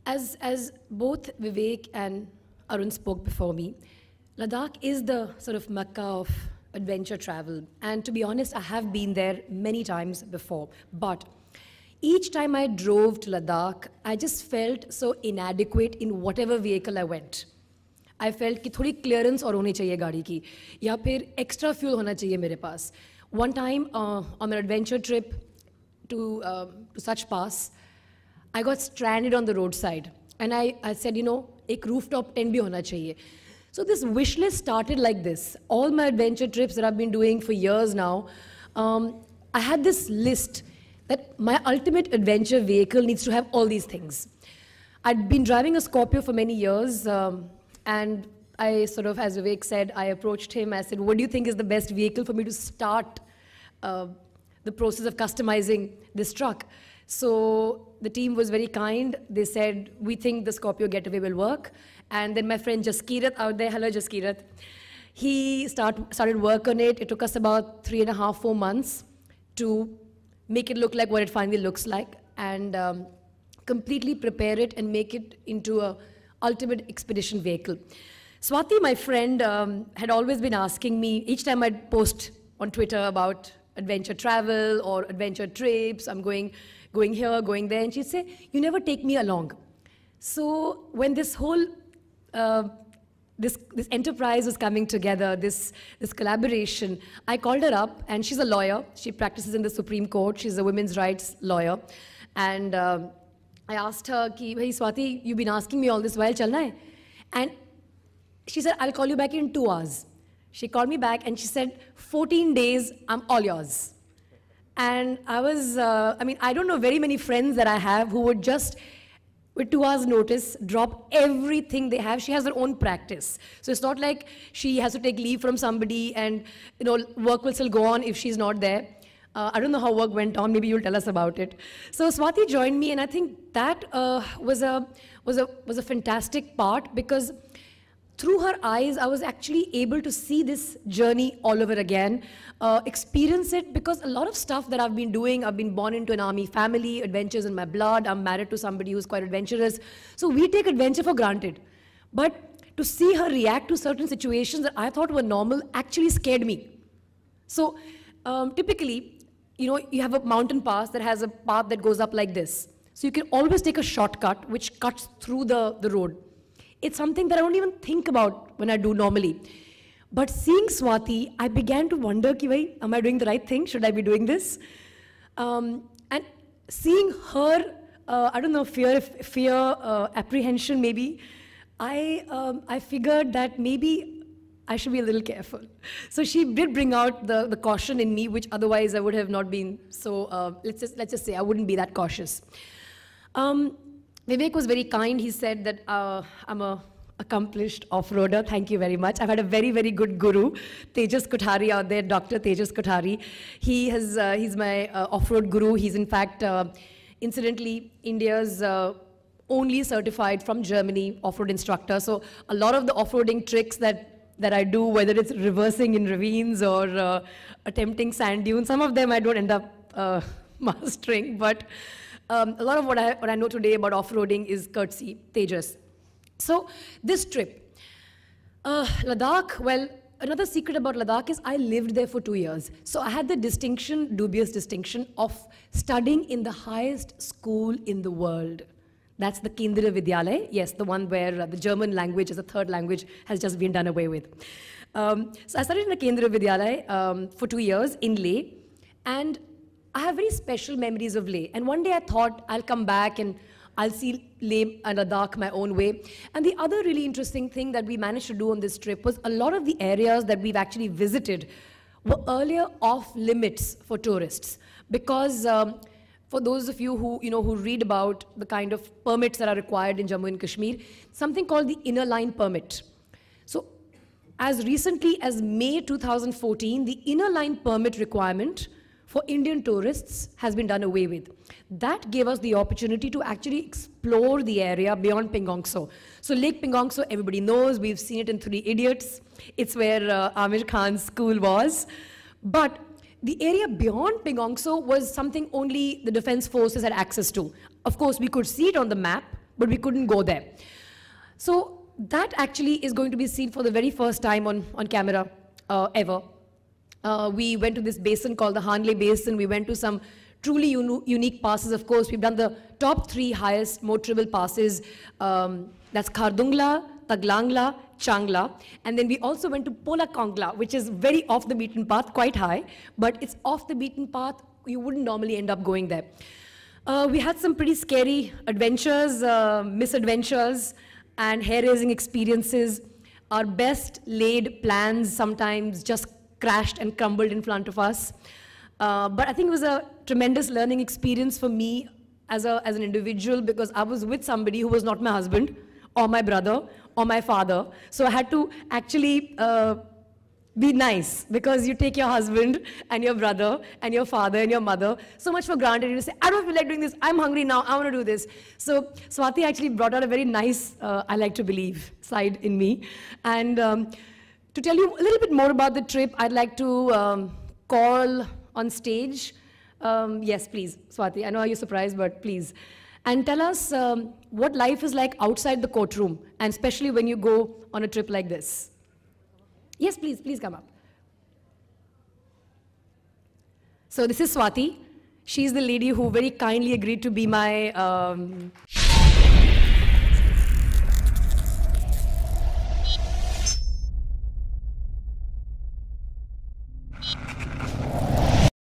As both Vivek and Arun spoke before me, Ladakh is the sort of Mecca of adventure travel. And to be honest, I have been there many times before. But each time I drove to Ladakh, I just felt so inadequate in whatever vehicle I went. I felt कि थोड़ी clearance और होनी चाहिए गाड़ी की, या फिर extra fuel होना चाहिए मेरे पास. One time on an adventure trip to Such Pass, I got stranded on the roadside. And I said, you know, एक rooftop tent भी होना चाहिए. So this wish list started like this. All my adventure trips that I've been doing for years now, I had this list that my ultimate adventure vehicle needs to have all these things. I'd been driving a Scorpio for many years, and I sort of, as Vivek said, I approached him. I said, what do you think is the best vehicle for me to start the process of customizing this truck? So the team was very kind. They said, we think the Scorpio Getaway will work. And then my friend Jaskirat out there, hello Jaskirat, he started work on it. It took us about 3.5, 4 months to make it look like what it finally looks like, and completely prepare it and make it into a ultimate expedition vehicle. Swati, my friend, had always been asking me, each time I'd post on Twitter about adventure travel or adventure trips, I'm going here, going there, and she'd say, you never take me along. So when this whole this enterprise was coming together, this collaboration, I called her up, and she's a lawyer. She practices in the Supreme Court. She's a women's rights lawyer. And I asked her, hey Swati, you've been asking me all this while, chalna hai? And she said, I'll call you back in 2 hours. She called me back and she said, 14 days, I'm all yours. And I was, I don't know very many friends that I have who would just, with 2 hours notice, drop everything they have. She has her own practice. So it's not like she has to take leave from somebody and, you know, work will still go on if she's not there. I don't know how work went on. Maybe you'll tell us about it. So Swati joined me, and I think that was a fantastic part, because through her eyes, I was actually able to see this journey all over again, experience it, because a lot of stuff that I've been doing, I've been born into an army family, adventures in my blood, I'm married to somebody who's quite adventurous. So we take adventure for granted. But to see her react to certain situations that I thought were normal actually scared me. So typically, you know, you have a mountain pass that has a path that goes up like this. So you can always take a shortcut which cuts through the road. It's something that I don't even think about when I do normally. But seeing Swati, I began to wonder, am I doing the right thing? Should I be doing this? And seeing her, I don't know, fear, apprehension maybe, I figured that maybe I should be a little careful. So she did bring out the caution in me, which otherwise I would have not been. So let's just say I wouldn't be that cautious. Vivek was very kind. He said that I'm an accomplished off-roader. Thank you very much. I've had a very, very good guru, Tejas Kothari out there, Dr. Tejas Kothari. He's my off-road guru. He's in fact, incidentally, India's only certified from Germany off-road instructor. So a lot of the off-roading tricks that I do, whether it's reversing in ravines or attempting sand dunes, some of them I don't end up mastering, but a lot of what I know today about off-roading is courtesy Tejas. So this trip, Ladakh, well, another secret about Ladakh is I lived there for 2 years. So I had the dubious distinction of studying in the highest school in the world. That's the Kendriya Vidyalaya, yes, the one where the German language as a third language has just been done away with. So I studied in the Kendriya Vidyalaya for 2 years in Leh, and I have very special memories of Leh. And one day I thought I'll come back and I'll see Leh and Ladakh my own way. And the other really interesting thing that we managed to do on this trip was a lot of the areas that we've actually visited were earlier off limits for tourists, because for those of you who read about the kind of permits that are required in Jammu and Kashmir, something called the Inner Line Permit. So as recently as May 2014, the Inner Line Permit requirement for Indian tourists has been done away with. That gave us the opportunity to actually explore the area beyond Pingongso. So Lake Pingongso, everybody knows, we've seen it in 3 Idiots. It's where Amir Khan's school was. But the area beyond Pingongso was something only the defense forces had access to. Of course, we could see it on the map, but we couldn't go there. So that actually is going to be seen for the very first time on camera ever. We went to this basin called the Hanle Basin. We went to some truly unique passes. Of course, we've done the top 3 highest motorable passes. That's Khardungla, Taglangla, Changla. And then we also went to Polakongla, which is very off the beaten path, quite high, but it's off the beaten path. You wouldn't normally end up going there. We had some pretty scary adventures, misadventures, and hair-raising experiences. Our best laid plans sometimes just crashed and crumbled in front of us. But I think it was a tremendous learning experience for me as an individual, because I was with somebody who was not my husband or my brother or my father. So I had to actually be nice, because you take your husband and your brother and your father and your mother so much for granted. You say, I don't feel like doing this, I'm hungry now, I want to do this. So Swati actually brought out a very nice, I like to believe, side in me. And to tell you a little bit more about the trip, I'd like to call on stage. Yes, please, Swati. I know you're surprised, but please. And tell us what life is like outside the courtroom, and especially when you go on a trip like this. Yes, please come up. So this is Swati. She's the lady who very kindly agreed to be my